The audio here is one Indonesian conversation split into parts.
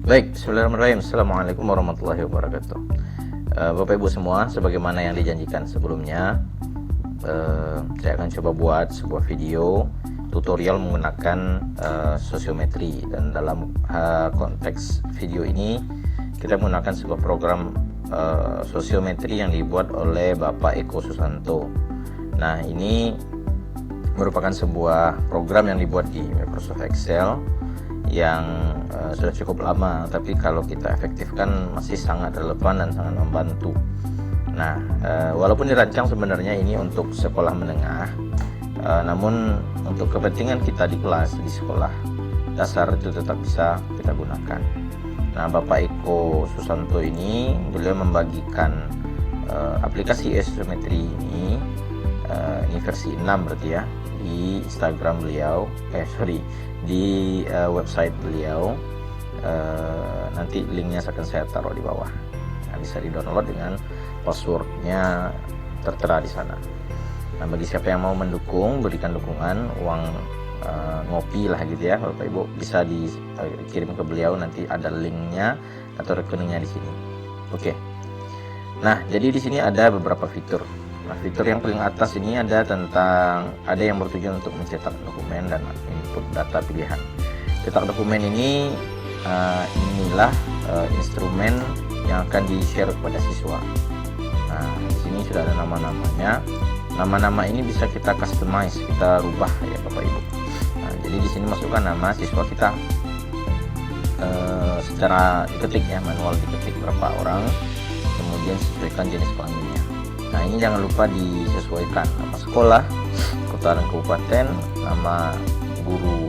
Baik, bismillahirrahmanirrahim. Assalamualaikum warahmatullahi wabarakatuh. Bapak Ibu semua, sebagaimana yang dijanjikan sebelumnya, saya akan coba buat sebuah video tutorial menggunakan sosiometri, dan dalam konteks video ini kita menggunakan sebuah program sosiometri yang dibuat oleh Bapak Eko Susanto. Nah, ini merupakan sebuah program yang dibuat di Microsoft Excel yang sudah cukup lama, tapi kalau kita efektifkan masih sangat relevan dan sangat membantu. Nah, walaupun dirancang sebenarnya ini untuk sekolah menengah, namun untuk kepentingan kita di kelas, di sekolah dasar itu tetap bisa kita gunakan. Nah, Bapak Eko Susanto ini beliau membagikan aplikasi sosiometri ini versi 6 berarti ya, di Instagram beliau, di website beliau. Nanti linknya akan saya taruh di bawah. Nah, bisa di-download dengan passwordnya tertera di sana. Nah, bagi siapa yang mau mendukung, berikan dukungan, uang ngopi lah gitu ya, Bapak Ibu, bisa dikirim ke beliau, nanti ada linknya atau rekeningnya di sini. Oke. Nah, jadi di sini ada beberapa fitur. Nah, fitur yang paling atas ini ada yang bertujuan untuk mencetak dokumen dan input data pilihan. Cetak dokumen ini inilah instrumen yang akan di-share kepada siswa. Nah, di sini sudah ada nama-namanya. Nama-nama ini bisa kita customize, kita rubah ya Bapak Ibu. Nah, jadi di sini masukkan nama siswa kita secara diketik ya, manual diketik berapa orang, kemudian sesuaikan jenis kelaminnya. Nah, ini jangan lupa disesuaikan nama sekolah, kota dan kabupaten, nama guru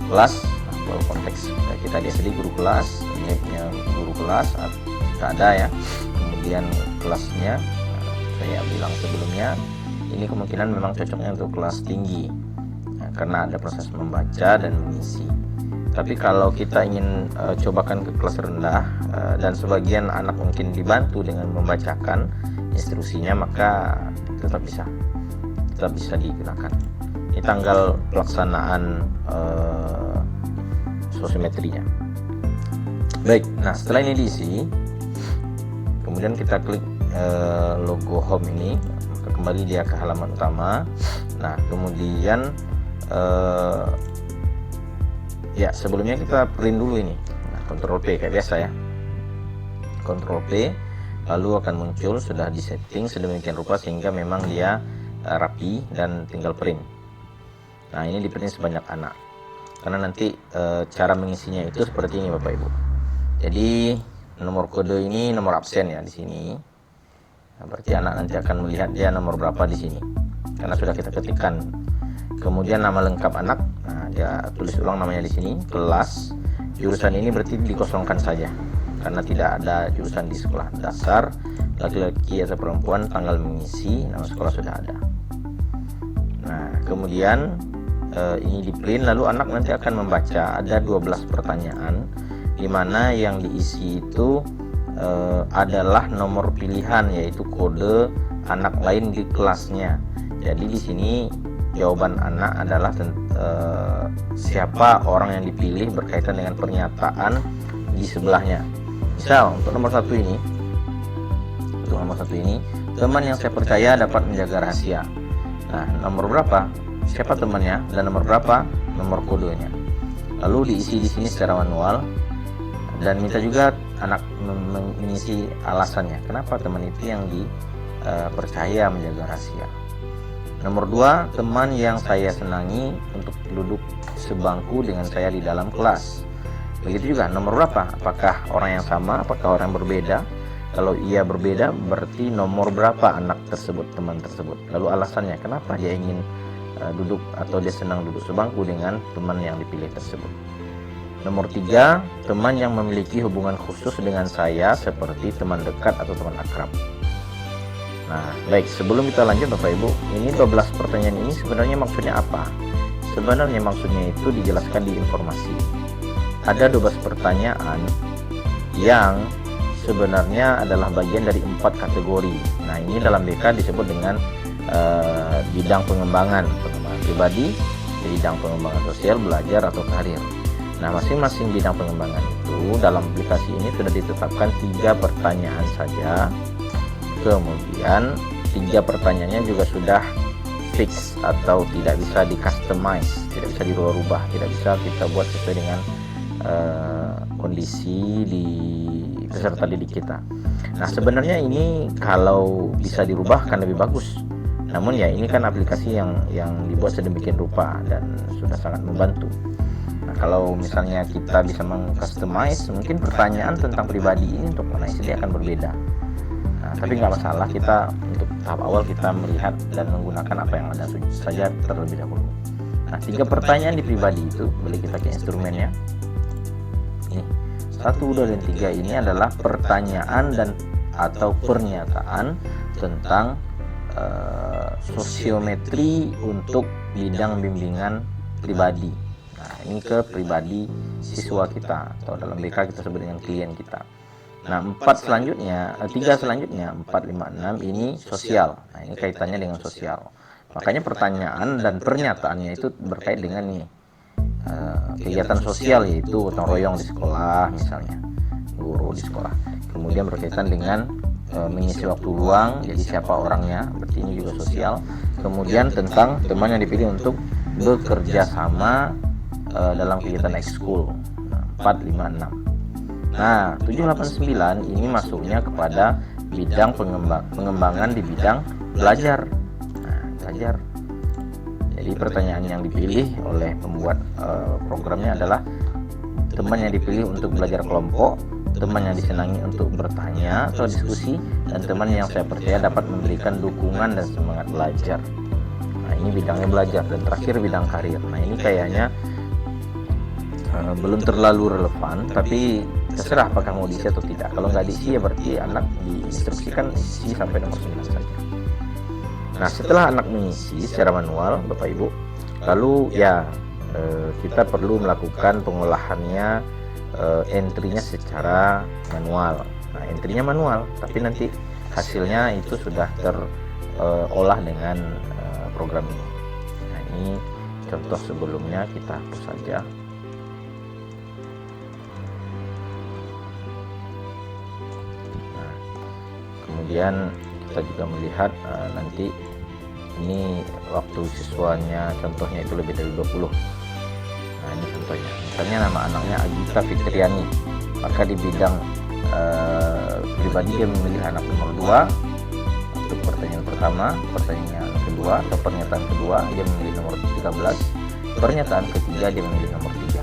kelas. Nah, kalau konteks kita di SD guru kelas, ini punya guru kelas jika ada ya. Kemudian kelasnya, saya bilang sebelumnya, ini kemungkinan memang cocoknya untuk kelas tinggi, nah, karena ada proses membaca dan mengisi. Tapi kalau kita ingin cobakan ke kelas rendah, dan sebagian anak mungkin dibantu dengan membacakan instruksinya, maka tetap bisa digunakan. Ini tanggal pelaksanaan sosiometrinya. Baik, nah setelah ini diisi, kemudian kita klik logo home ini, maka kembali dia ke halaman utama. Nah, kemudian ya sebelumnya kita print dulu ini. Nah, Ctrl P kayak biasa ya, Ctrl P, lalu akan muncul sudah disetting sedemikian rupa sehingga memang dia rapi dan tinggal print. Nah, ini di print sebanyak anak, karena nanti cara mengisinya itu seperti ini Bapak Ibu. Jadi nomor kode ini nomor absen ya di sini. Nah, berarti anak nanti akan melihat dia nomor berapa di sini karena sudah kita ketikkan. Kemudian nama lengkap anak, nah dia tulis ulang namanya di sini, kelas, jurusan ini berarti dikosongkan saja karena tidak ada jurusan di sekolah dasar, laki-laki atau perempuan, tanggal mengisi, nama sekolah sudah ada. Nah, kemudian ini di print, lalu anak nanti akan membaca. Ada 12 pertanyaan, di mana yang diisi itu adalah nomor pilihan, yaitu kode anak lain di kelasnya. Jadi di sini jawaban anak adalah siapa orang yang dipilih berkaitan dengan pernyataan di sebelahnya. Misal untuk nomor satu ini, teman yang saya percaya dapat menjaga rahasia. Nah, nomor berapa? Siapa temannya, dan nomor berapa? Nomor kodenya. Lalu diisi di sini secara manual, dan minta juga anak mengisi alasannya kenapa teman itu yang dipercaya menjaga rahasia. Nomor 2, teman yang saya senangi untuk duduk sebangku dengan saya di dalam kelas. Begitu juga nomor berapa? Apakah orang yang sama, apakah orang yang berbeda? Kalau ia berbeda, berarti nomor berapa anak tersebut, teman tersebut. Lalu alasannya kenapa dia ingin duduk atau dia senang duduk sebangku dengan teman yang dipilih tersebut. Nomor 3, teman yang memiliki hubungan khusus dengan saya seperti teman dekat atau teman akrab. Nah, baik, sebelum kita lanjut Bapak Ibu, ini 12 pertanyaan ini sebenarnya maksudnya apa? Sebenarnya maksudnya itu dijelaskan di informasi. Ada 12 pertanyaan yang sebenarnya adalah bagian dari 4 kategori. Nah, ini dalam BK disebut dengan bidang pengembangan pribadi, bidang pengembangan sosial, belajar atau karir. Nah, masing-masing bidang pengembangan itu dalam aplikasi ini sudah ditetapkan 3 pertanyaan saja. Kemudian 3 pertanyaannya juga sudah fix atau tidak bisa di customize, tidak bisa dirubah-rubah, tidak bisa kita buat sesuai dengan kondisi di peserta didik kita. Nah, sebenarnya ini kalau bisa dirubah kan lebih bagus. Namun ya ini kan aplikasi yang dibuat sedemikian rupa dan sudah sangat membantu. Nah, kalau misalnya kita bisa mengcustomize, mungkin pertanyaan tentang pribadi ini untuk anak SD akan berbeda. Nah, tapi nggak masalah, kita untuk tahap awal kita melihat dan menggunakan apa yang ada saja terlebih dahulu. Nah, 3 pertanyaan di pribadi itu boleh kita ke instrumennya. Ini 1, 2, dan 3 ini adalah pertanyaan dan atau pernyataan tentang sosiometri untuk bidang bimbingan pribadi. Nah, ini ke pribadi siswa kita atau dalam BK kita sebut dengan klien kita. Nah, 3 selanjutnya 4, 5, 6 ini sosial. Nah, ini kaitannya dengan sosial. Makanya pertanyaan dan pernyataannya itu berkait dengan nih kegiatan sosial, yaitu gotong royong di sekolah misalnya, guru di sekolah. Kemudian berkaitan dengan mengisi waktu luang, jadi siapa orangnya, berarti ini juga sosial. Kemudian tentang teman yang dipilih untuk bekerja sama dalam kegiatan ekskul. Nah, 4, 5, 6. Nah, 7, 8, 9 ini masuknya kepada bidang pengembangan di bidang belajar. Nah, belajar. Jadi pertanyaan yang dipilih oleh pembuat programnya adalah teman yang dipilih untuk belajar kelompok, teman yang disenangi untuk bertanya atau diskusi, dan teman yang saya percaya dapat memberikan dukungan dan semangat belajar. Nah, ini bidangnya belajar. Dan terakhir bidang karir. Nah, ini kayaknya belum terlalu relevan, tapi terserah apakah mau diisi atau tidak. Kalau nggak diisi ya berarti anak diinstruksikan isi sampai nomor 9 saja. Nah, setelah anak mengisi secara manual, Bapak Ibu, lalu ya kita perlu melakukan pengolahannya, entry-nya secara manual. Nah, entry-nya manual, tapi nanti hasilnya itu sudah terolah dengan program ini. Nah, ini contoh sebelumnya, kita hapus saja. Nah, kemudian kita juga melihat nanti ini waktu siswanya, contohnya itu lebih dari 20. Nah, ini contohnya, misalnya nama anaknya Agita Fitriani, maka di bidang pribadi dia memilih anak nomor 2 untuk pertanyaan pertama, pertanyaan kedua atau pernyataan kedua dia memilih nomor 13, pernyataan ketiga dia memilih nomor 3.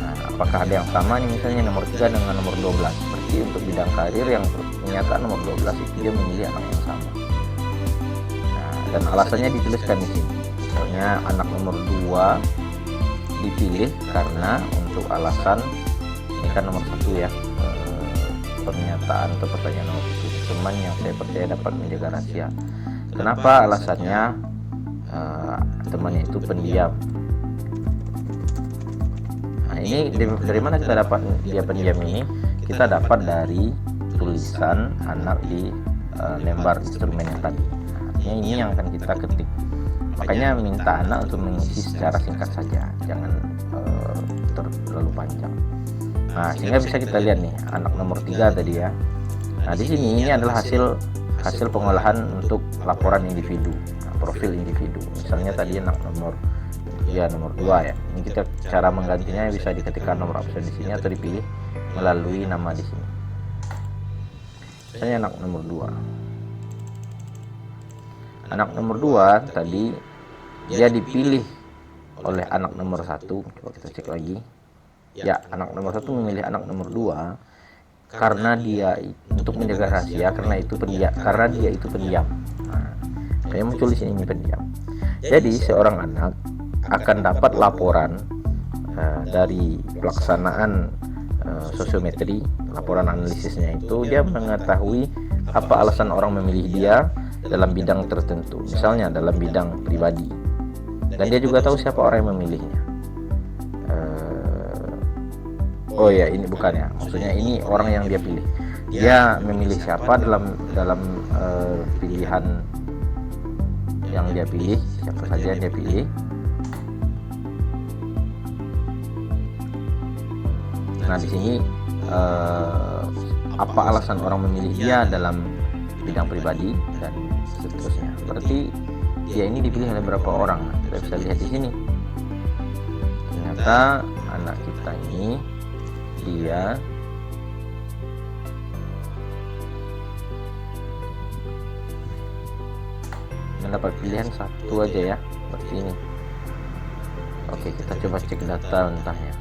Nah, apakah ada yang sama nih, misalnya nomor 3 dengan nomor 12, berarti untuk bidang karir yang pernyataan nomor 12 itu dia memilih anak yang sama. Dan alasannya dituliskan di sini. Misalnya anak nomor 2 dipilih karena untuk alasan, ini kan nomor 1 ya, pernyataan atau pertanyaan nomor 1, teman yang saya percaya dapat menjaga rahasia. Kenapa alasannya? Temannya itu pendiam. Nah, ini dari mana kita dapat dia pendiam ini? Kita dapat dari tulisan anak di lembar instrumen yang tadi. Ini yang akan kita ketik. Makanya minta anak untuk mengisi secara singkat saja, jangan terlalu panjang. Nah, sehingga bisa kita lihat nih anak nomor 3 tadi ya. Nah, di sini ini adalah hasil pengolahan untuk laporan individu, profil individu. Misalnya tadi anak nomor 2 ya. Ini kita cara menggantinya bisa diketikkan nomor absen di sini atau dipilih melalui nama di sini. Misalnya anak nomor 2. Anak nomor 2 tadi dia dipilih oleh anak nomor 1. Coba kita cek lagi. Ya, anak nomor 1 memilih anak nomor 2 karena dia untuk menjaga rahasia, karena dia itu pendiam. Nah, saya muncul di sini, ini pendiam. Jadi seorang anak akan dapat laporan dari pelaksanaan sosiometri, laporan analisisnya itu dia mengetahui apa alasan orang memilih dia dalam bidang tertentu, misalnya dalam bidang pribadi, dan dia juga tahu siapa orang yang memilihnya. Oh ya, ini bukan ya, maksudnya ini orang yang dia pilih, dia memilih siapa dalam pilihan yang dia pilih, siapa saja yang dia pilih. Nah di sini apa alasan orang memilih dia dalam bidang pribadi dan seterusnya. Berarti dia ini dipilih oleh berapa orang? Nah, kita bisa lihat di sini. Ternyata anak kita ini dia mendapat pilihan satu aja ya, seperti ini. Oke, kita coba cek data mentahnya.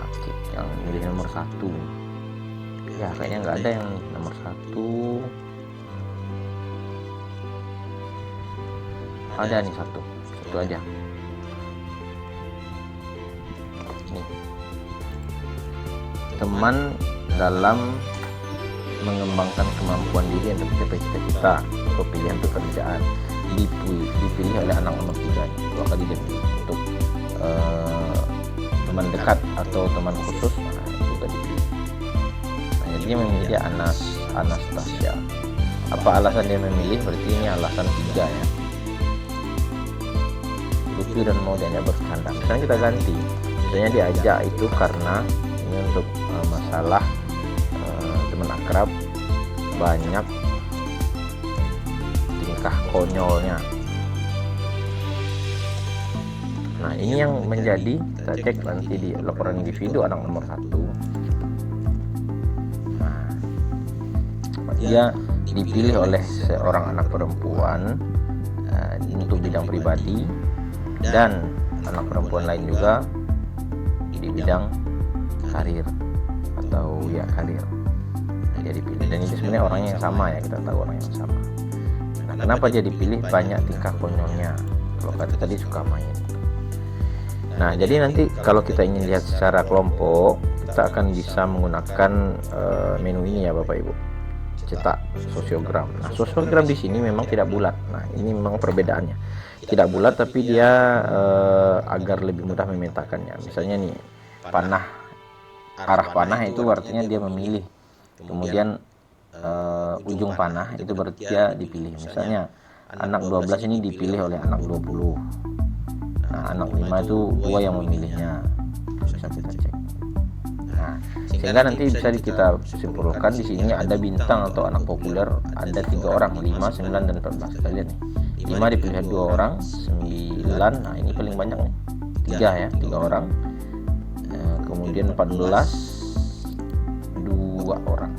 Oke, yang milih nomor 1 ya kayaknya nggak ada yang nomor 1. Ada nih satu aja. Nih, teman dalam mengembangkan kemampuan diri untuk mencapai cita-cita atau pilihan pekerjaan dipilih oleh anak nomor 3 ini. 2 kali dia pilih. Untuk teman dekat atau teman khusus juga dipilih. Nah, jadi dia memilih dia Anastasia. Apa alasan dia memilih? Berarti ini alasan 3 ya. Lucu dan mau diajak bercanda. Misalnya kita ganti, misalnya diajak itu karena ini untuk masalah teman akrab, banyak tingkah konyolnya. Nah ini yang menjadi, kita cek nanti di laporan individu anak nomor 1. Nah, dia dipilih oleh seorang anak perempuan untuk bidang pribadi, dan anak perempuan lain juga di bidang karir atau ya karir. Dia dipilih, dan itu sebenarnya orangnya yang sama ya, kita tahu orang yang sama. Nah kenapa dia dipilih? Banyak tingkah konyolnya. Kalau kata tadi suka main. Nah jadi nanti kalau kita ingin lihat secara kelompok, kita akan bisa menggunakan menu ini ya Bapak Ibu. Cetak sosiogram. Nah sosiogram di sini memang tidak bulat. Nah ini memang perbedaannya. Tidak bulat, tapi dia agar lebih mudah memetakannya. Misalnya nih, panah, arah panah itu artinya dia memilih. Kemudian ujung panah itu berarti dia dipilih. Misalnya anak 12 ini dipilih oleh anak 20. Nah anak 5 itu 2 yang memilihnya. Bisa kita cek. Nah sehingga nanti bisa kita simpulkan di sini ada bintang atau anak populer ada 3 orang, 5, 9 dan 14. Kita lihat nih, 5 dipilih 2 orang, 9, nah ini paling banyak nih, 3 ya, 3 orang. Kemudian 14, 2 orang.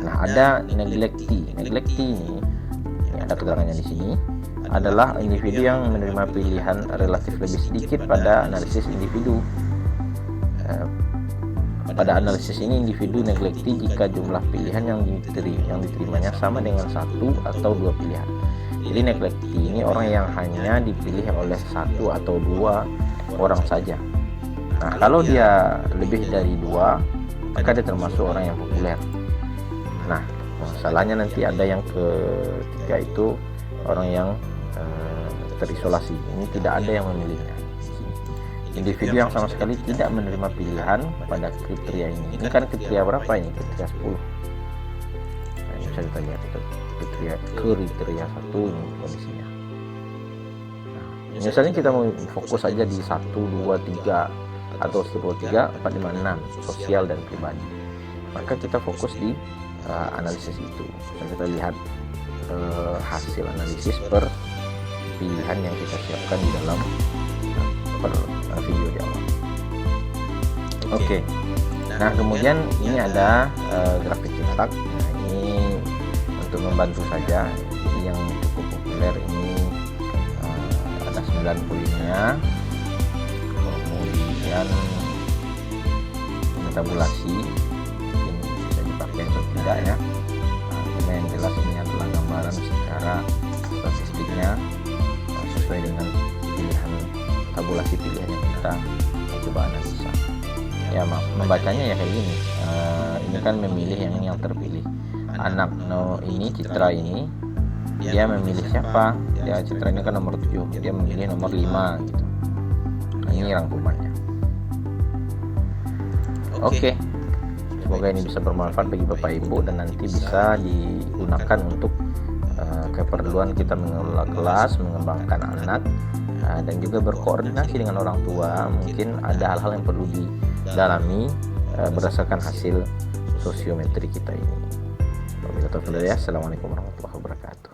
Nah ada neglectee ini ada keterangannya di sini, adalah individu yang menerima pilihan relatif lebih sedikit pada analisis individu. Pada analisis ini individu neglectee jika jumlah pilihan yang diterimanya sama dengan 1 atau 2 pilihan. Jadi neglectee ini orang yang hanya dipilih oleh 1 atau 2 orang saja. Nah kalau dia lebih dari 2, maka dia termasuk orang yang populer. Nah masalahnya nanti ada yang ketiga, itu orang yang terisolasi. Ini tidak ada yang memilihnya. Individu yang sama sekali tidak menerima pilihan pada kriteria ini. Ini kan kriteria berapa ini? Kriteria 10. Nah, ini bisa kita lihat itu kriteria 1 ini kondisinya. Nah, misalnya kita mau fokus saja di 1, 2, 3 atau 1, 2, 3, 4, 5, 6 sosial dan pribadi. Maka kita fokus di analisis itu. Bisa kita lihat hasil analisis per pilihan yang kita siapkan di dalam video di awal. Oke. Nah kemudian ini ada grafik cetak. Nah ini untuk membantu saja. Jadi yang cukup populer ini ada 9 poinnya. Kemudian tabulasi ini bisa dipakai atau tidak ya. Nah, yang jelas ini adalah gambaran secara statistiknya sesuai dengan pilihan tabulasi pilihan yang kita coba analisa. Ya membacanya ya kayak gini. Ini kan memilih yang terpilih. Anak ini Citra ini dia memilih siapa? Ya Citra ini kan nomor 7, dia memilih nomor 5 gitu. Nah, ini rangkumannya. Oke. Semoga ini bisa bermanfaat bagi Bapak Ibu dan nanti bisa digunakan untuk keperluan kita mengelola kelas, mengembangkan anak, dan juga berkoordinasi dengan orang tua. Mungkin ada hal-hal yang perlu didalami berdasarkan hasil sosiometri kita ini. Wabillahi taufiq. Assalamualaikum warahmatullahi wabarakatuh.